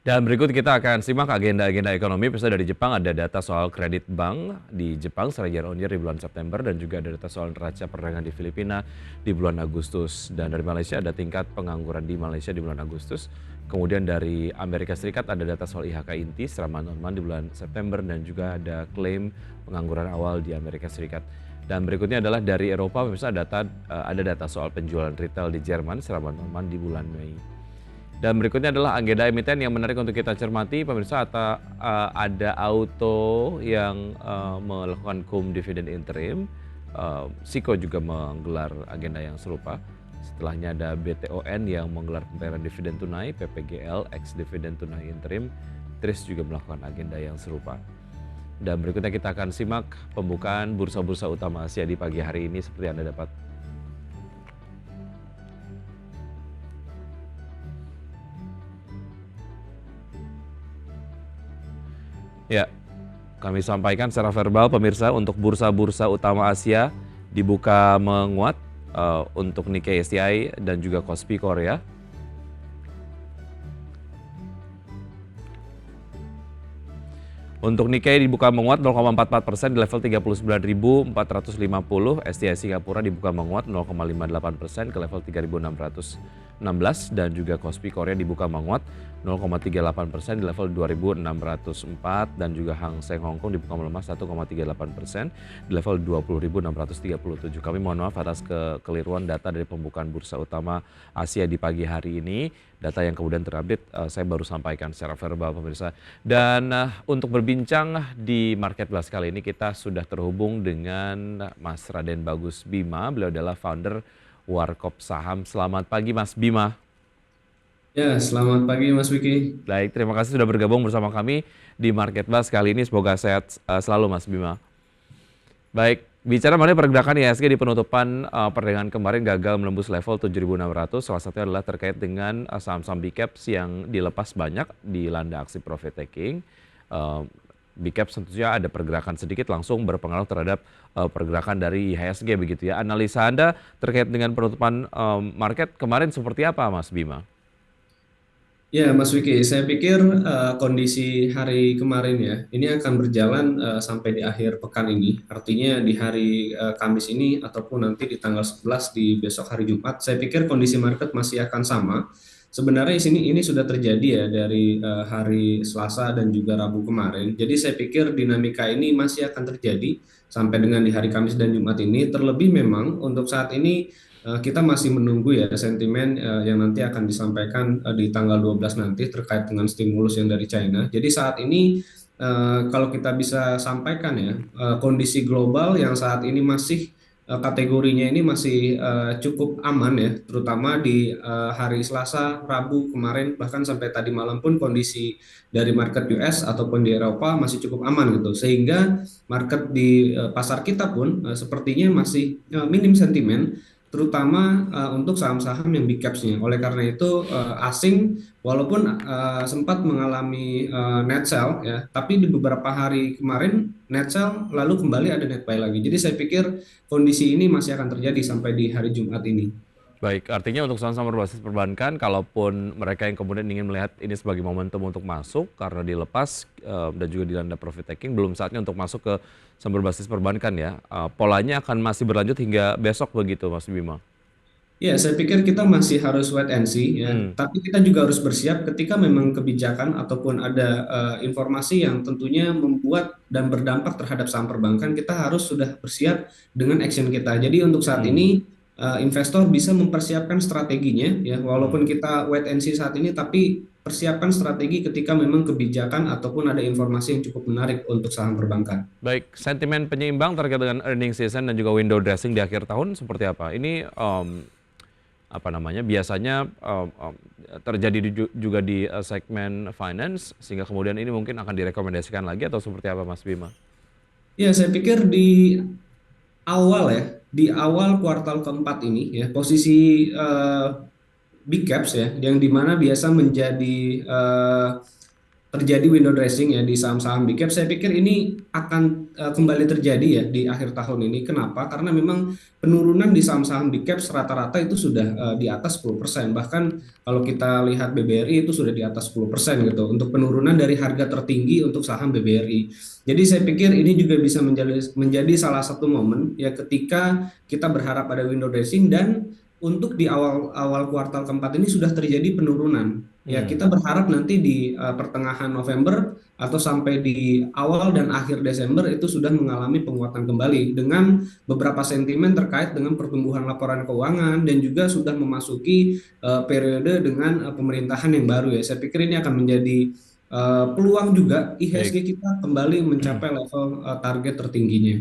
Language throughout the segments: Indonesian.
Dan berikut kita akan simak agenda-agenda ekonomi. Pemirsa, dari Jepang ada data soal kredit bank di Jepang secara year on year di bulan September, dan juga ada data soal neraca perdagangan di Filipina di bulan Agustus. Dan dari Malaysia ada tingkat pengangguran di Malaysia di bulan Agustus. Kemudian dari Amerika Serikat ada data soal IHK inti secara month-on-month di bulan September, dan juga ada klaim pengangguran awal di Amerika Serikat. Dan berikutnya adalah dari Eropa. Pemirsa, ada data soal penjualan retail di Jerman secara month-on-month di bulan Mei. Dan berikutnya adalah agenda emiten yang menarik untuk kita cermati, pemirsa. Ada Auto yang melakukan cum dividen interim. Siko juga menggelar agenda yang serupa. Setelahnya ada BTON yang menggelar pembayaran dividen tunai, PPGL ex dividen tunai interim. TRIS juga melakukan agenda yang serupa. Dan berikutnya kita akan simak pembukaan bursa-bursa utama Asia di pagi hari ini seperti Anda dapat. Ya, kami sampaikan secara verbal, pemirsa, untuk bursa-bursa utama Asia dibuka menguat untuk Nikkei STI dan juga Kospi Korea. Untuk Nikkei dibuka menguat 0,44% di level 39.450, STI Singapura dibuka menguat 0,58% ke level 3.616, dan juga Kospi Korea dibuka menguat 0,38% di level 2.604, dan juga Hang Seng Hong Kong dibuka melemah 1,38% di level 20.637. Kami mohon maaf atas kekeliruan data dari pembukaan bursa utama Asia di pagi hari ini. Data yang kemudian terupdate saya baru sampaikan secara verbal, pemirsa. Dan untuk berbincang di Marketplace kali ini kita sudah terhubung dengan Mas Raden Bagus Bima. Beliau adalah founder Warkop Saham. Selamat pagi Mas Bima. Ya, selamat pagi Mas Wiki. Baik, terima kasih sudah bergabung bersama kami di Marketplace kali ini. Semoga sehat selalu Mas Bima. Baik, bicara mengenai pergerakan IHSG di penutupan perdagangan kemarin gagal menembus level 7.600. Salah satunya adalah terkait dengan saham-saham big caps yang dilepas banyak dilanda aksi profit taking. Big caps tentunya ada pergerakan sedikit langsung berpengaruh terhadap pergerakan dari IHSG begitu ya. Analisa Anda terkait dengan penutupan market kemarin seperti apa Mas Bima? Ya, Mas Wiki, saya pikir kondisi hari kemarin ya, ini akan berjalan sampai di akhir pekan ini. Artinya di hari Kamis ini ataupun nanti di tanggal 11 di besok hari Jumat, saya pikir kondisi market masih akan sama. Sebenarnya di sini ini sudah terjadi ya dari hari Selasa dan juga Rabu kemarin. Jadi saya pikir dinamika ini masih akan terjadi sampai dengan di hari Kamis dan Jumat ini. Terlebih memang untuk saat ini kita masih menunggu ya sentimen yang nanti akan disampaikan di tanggal 12 nanti terkait dengan stimulus yang dari China. Jadi saat ini kalau kita bisa sampaikan ya kondisi global yang saat ini masih kategorinya ini masih cukup aman ya, terutama di hari Selasa, Rabu kemarin bahkan sampai tadi malam pun kondisi dari market US ataupun di Eropa masih cukup aman gitu. Sehingga market di pasar kita pun sepertinya masih minim sentimen terutama untuk saham-saham yang big caps-nya. Oleh karena itu asing walaupun sempat mengalami net sell ya, tapi di beberapa hari kemarin net sell lalu kembali ada net buy lagi. Jadi saya pikir kondisi ini masih akan terjadi sampai di hari Jumat ini. Baik, artinya untuk saham-saham berbasis perbankan, kalaupun mereka yang kemudian ingin melihat ini sebagai momentum untuk masuk karena dilepas dan juga dilanda profit taking, belum saatnya untuk masuk ke saham berbasis perbankan ya. Polanya akan masih berlanjut hingga besok begitu, Mas Bima. Ya, saya pikir kita masih harus wait and see ya. Hmm, Tapi kita juga harus bersiap ketika memang kebijakan ataupun ada informasi yang tentunya membuat dan berdampak terhadap saham perbankan, kita harus sudah bersiap dengan action kita. Jadi untuk saat hmm, ini investor bisa mempersiapkan strateginya ya, walaupun hmm. kita wait and see saat ini, tapi persiapkan strategi ketika memang kebijakan ataupun ada informasi yang cukup menarik untuk saham perbankan. Baik, sentimen penyeimbang terkait dengan earning season dan juga window dressing di akhir tahun seperti apa? Ini apa namanya, biasanya terjadi juga di segmen finance, sehingga kemudian ini mungkin akan direkomendasikan lagi atau seperti apa Mas Bima? Ya, saya pikir di awal ya, di awal kuartal keempat ini ya, posisi big caps ya, yang dimana biasa menjadi terjadi window dressing ya di saham-saham big cap, saya pikir ini akan kembali terjadi ya di akhir tahun ini. Kenapa? Karena memang penurunan di saham-saham big caps rata-rata itu sudah di atas 10%. Bahkan kalau kita lihat BBRI itu sudah di atas 10% gitu untuk penurunan dari harga tertinggi untuk saham BBRI. Jadi saya pikir ini juga bisa menjadi salah satu momen ya ketika kita berharap ada window dressing dan untuk di awal-awal kuartal keempat ini sudah terjadi penurunan. Ya, Hmm. kita berharap nanti di pertengahan November atau sampai di awal dan akhir Desember itu sudah mengalami penguatan kembali dengan beberapa sentimen terkait dengan pertumbuhan laporan keuangan dan juga sudah memasuki periode dengan pemerintahan yang baru ya. Saya pikir ini akan menjadi peluang juga Baik. IHSG kita kembali mencapai level target tertingginya.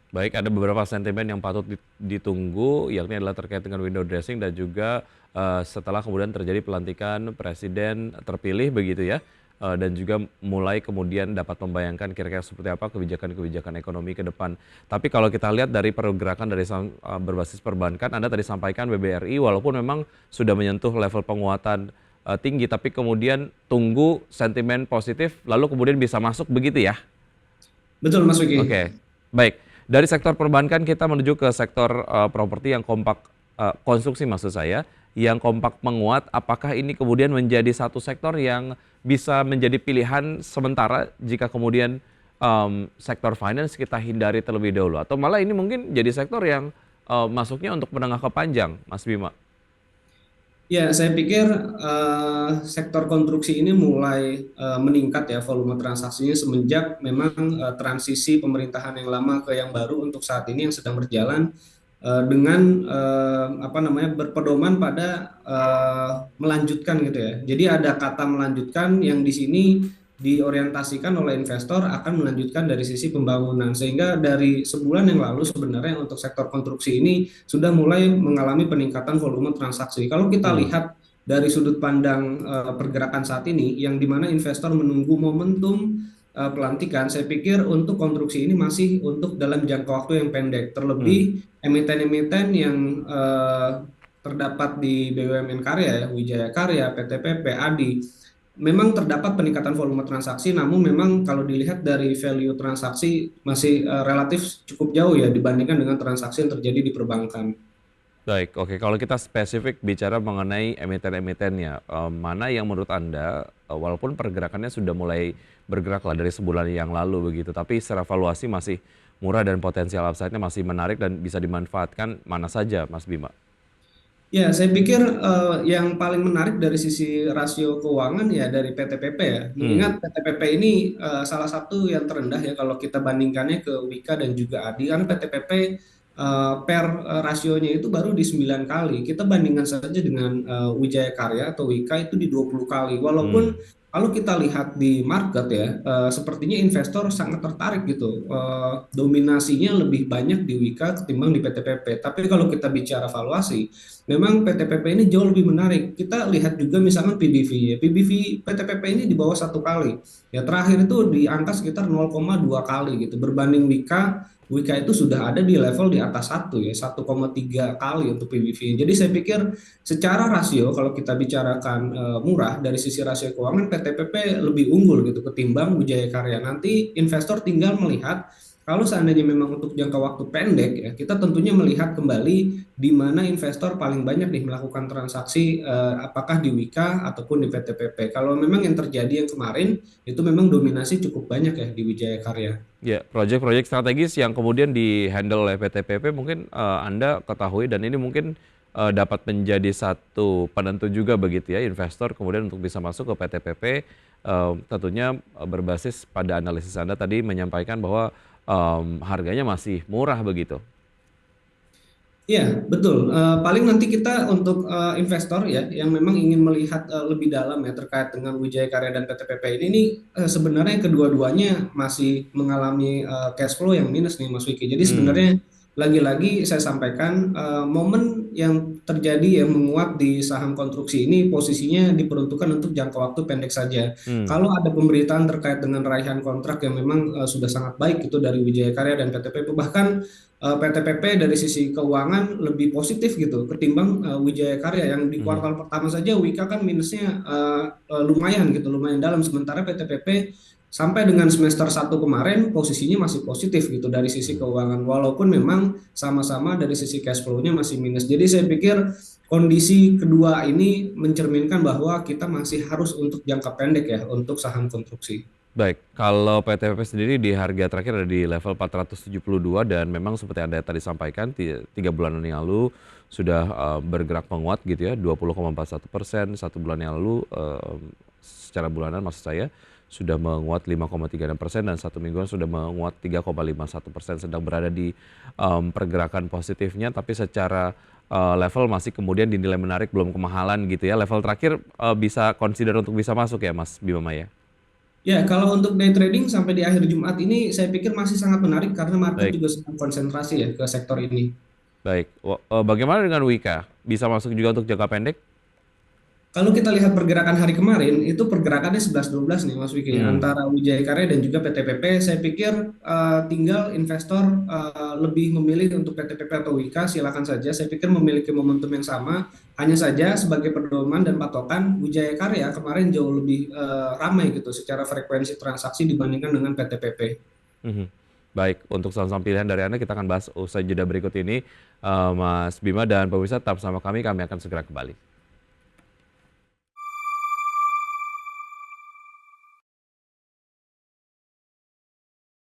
Baik, ada beberapa sentimen yang patut ditunggu, yakni adalah terkait dengan window dressing dan juga setelah kemudian terjadi pelantikan presiden terpilih begitu ya, dan juga mulai kemudian dapat membayangkan kira-kira seperti apa kebijakan-kebijakan ekonomi ke depan. Tapi kalau kita lihat dari pergerakan dari saham berbasis perbankan, Anda tadi sampaikan BBRI walaupun memang sudah menyentuh level penguatan tinggi, tapi kemudian tunggu sentimen positif, lalu kemudian bisa masuk begitu ya? Betul Mas Wiki. Oke, baik. Dari sektor perbankan kita menuju ke sektor properti yang kompak, konstruksi maksud saya, yang kompak menguat. Apakah ini kemudian menjadi satu sektor yang bisa menjadi pilihan sementara jika kemudian sektor finance kita hindari terlebih dahulu? Atau malah ini mungkin jadi sektor yang masuknya untuk menengah ke panjang, Mas Bima? Ya, saya pikir sektor konstruksi ini mulai meningkat ya volume transaksinya semenjak memang transisi pemerintahan yang lama ke yang baru untuk saat ini yang sedang berjalan dengan apa namanya berpedoman pada melanjutkan gitu ya. Jadi ada kata melanjutkan yang di sini diorientasikan oleh investor akan melanjutkan dari sisi pembangunan sehingga dari sebulan yang lalu sebenarnya untuk sektor konstruksi ini sudah mulai mengalami peningkatan volume transaksi. Kalau kita Hmm, lihat dari sudut pandang pergerakan saat ini yang dimana investor menunggu momentum pelantikan, saya pikir untuk konstruksi ini masih untuk dalam jangka waktu yang pendek. hmm. Terlebih emiten-emiten yang terdapat di BUMN Karya ya, Wijaya Karya, PTPP, ADI memang terdapat peningkatan volume transaksi, namun memang kalau dilihat dari value transaksi masih relatif cukup jauh ya dibandingkan dengan transaksi yang terjadi di perbankan. Baik, oke. Kalau kita spesifik bicara mengenai emiten-emitennya, mana yang menurut Anda, walaupun pergerakannya sudah mulai bergerak lah dari sebulan yang lalu begitu, tapi secara valuasi masih murah dan potensial upside-nya masih menarik dan bisa dimanfaatkan mana saja, Mas Bima? Ya, saya pikir yang paling menarik dari sisi rasio keuangan ya dari PTPP ya. Hmm, Mengingat PTPP ini salah satu yang terendah ya kalau kita bandingkannya ke Wika dan juga ADI. Karena PTPP per rasionya itu baru di 9 kali. Kita bandingkan saja dengan Wijaya Karya atau Wika itu di 20 kali. Walaupun hmm, kalau kita lihat di market ya, sepertinya investor sangat tertarik gitu. Dominasinya lebih banyak di Wika ketimbang di PTPP. Tapi kalau kita bicara valuasi, memang PTPP ini jauh lebih menarik. Kita lihat juga misalkan PBV ya. PBV PTPP ini di bawah 1 kali. Ya terakhir itu di angka sekitar 0,2 kali gitu. Berbanding Wika, Wika itu sudah ada di level di atas 1 ya, 1,3 kali untuk PBV. Jadi saya pikir secara rasio kalau kita bicarakan murah dari sisi rasio keuangan PTPP lebih unggul gitu ketimbang Wijaya Karya. Nanti investor tinggal melihat kalau seandainya memang untuk jangka waktu pendek ya, kita tentunya melihat kembali di mana investor paling banyak nih melakukan transaksi apakah di Wika ataupun di PTPP. Kalau memang yang terjadi yang kemarin itu memang dominasi cukup banyak ya di Wijaya Karya. ya, proyek-proyek strategis yang kemudian di-handle oleh PT PP mungkin Anda ketahui dan ini mungkin dapat menjadi satu penentu juga begitu ya investor kemudian untuk bisa masuk ke PT PP, tentunya berbasis pada analisis Anda tadi menyampaikan bahwa harganya masih murah begitu. Iya, betul. Paling nanti kita untuk investor ya yang memang ingin melihat lebih dalam ya terkait dengan Wijaya Karya dan PTPP ini sebenarnya kedua-duanya masih mengalami cash flow yang minus nih Mas Wiki. Jadi Hmm, sebenarnya lagi-lagi saya sampaikan momen yang terjadi yang menguat di saham konstruksi ini posisinya diperuntukkan untuk jangka waktu pendek saja. hmm, Kalau ada pemberitaan terkait dengan raihan kontrak yang memang sudah sangat baik itu dari Wijaya Karya dan PTPP bahkan PTPP dari sisi keuangan lebih positif gitu ketimbang Wijaya Karya yang di mhm. kuartal pertama saja Wika kan minusnya lumayan gitu, lumayan dalam sementara PTPP sampai dengan semester 1 kemarin posisinya masih positif gitu dari sisi Mhm. keuangan walaupun memang sama-sama dari sisi cash flow-nya masih minus. Jadi saya pikir kondisi kedua ini mencerminkan bahwa kita masih harus untuk jangka pendek ya untuk saham konstruksi. Baik, kalau PTPP sendiri di harga terakhir ada di level 472 dan memang seperti Anda tadi sampaikan 3 bulan yang lalu sudah bergerak menguat gitu ya 20,41%, 1 bulan yang lalu secara bulanan maksud saya sudah menguat 5,36% dan 1 mingguan sudah menguat 3,51%, sedang berada di pergerakan positifnya tapi secara level masih kemudian dinilai menarik, belum kemahalan gitu ya. Level terakhir bisa consider untuk bisa masuk ya Mas Bima Maya? Ya, kalau untuk day trading sampai di akhir Jumat ini saya pikir masih sangat menarik karena market Baik. juga sedang konsentrasi ya ke sektor ini. Baik, bagaimana dengan Wika? Bisa masuk juga untuk jangka pendek? Kalau kita lihat pergerakan hari kemarin, itu pergerakannya 11-12 nih Mas Wiki, Hmm, antara Wijaya Karya dan juga PTPP. Saya pikir tinggal investor lebih memilih untuk PTPP atau Wika, silakan saja. Saya pikir memiliki momentum yang sama. Hanya saja sebagai pedoman dan patokan, Wijaya Karya kemarin jauh lebih ramai gitu secara frekuensi transaksi dibandingkan dengan PTPP. mhm. Baik, untuk saham-saham pilihan dari Anda kita akan bahas usai jeda berikut ini, Mas Bima dan pemirsa tetap sama kami akan segera kembali.